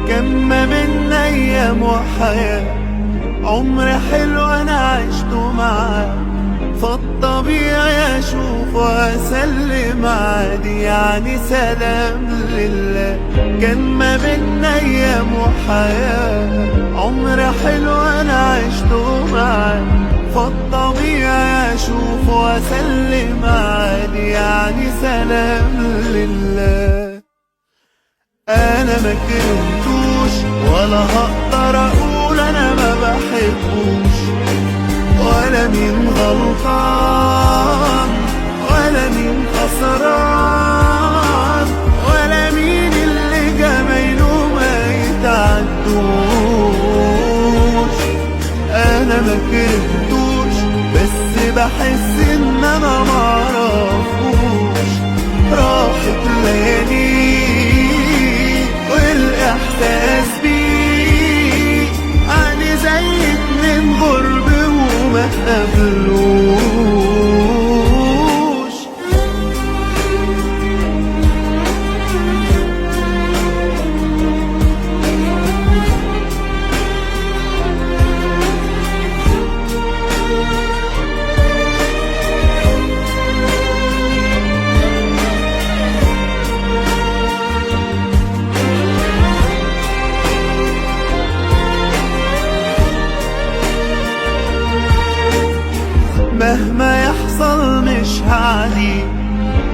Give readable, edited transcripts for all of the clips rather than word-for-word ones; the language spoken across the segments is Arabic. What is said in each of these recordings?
كان ما بينا ايام وحياة، عمر حلو انا عشته معاه، فالطبيعي اشوف واسلم عادي يعني سلام لله. كان ما بينا ايام وحياة، عمر حلو انا عشته معاه، فالطبيعي اشوف واسلم عادي يعني سلام لله. انا ما كرهتوش ولا هقدر اقول انا ما بحبوش، ولا مين غلطان ولا مين خسران، ولا مين اللي جمايله ما يتعدوش. انا ما كرهتوش بس بحس ان انا معرفوش، راحت ليالي والاحساس بيه يعني زي اتنين غرب وما تقابلوش. مهما يحصل مش هعدي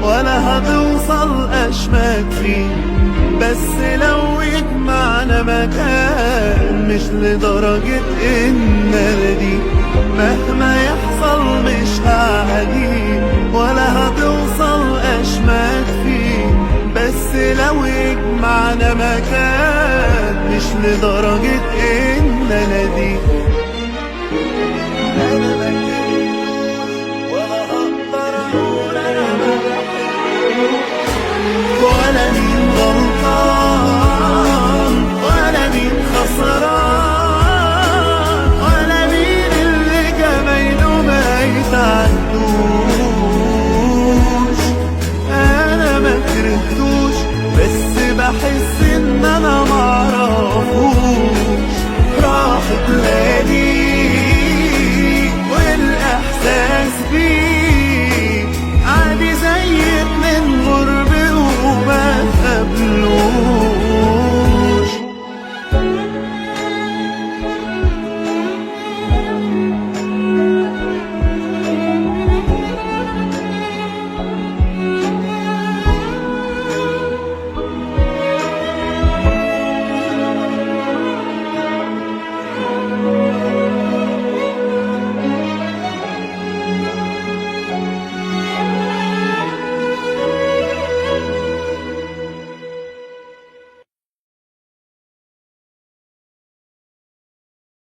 ولا هتوصل أشماك فيه، بس لو يجمعنا مكان مش لدرجة إن دي. مهما يحصل مش هعدي ولا هتوصل أشماك فيه، بس لو يجمعنا مكان مش لدرجة إن دي. ولا مين غلطان ولا مين خسران، ولا مين اللي جمايله ما يتعدوش. انا ما كرهتوش بس بحس ان انا معرفوش، راحت ليالي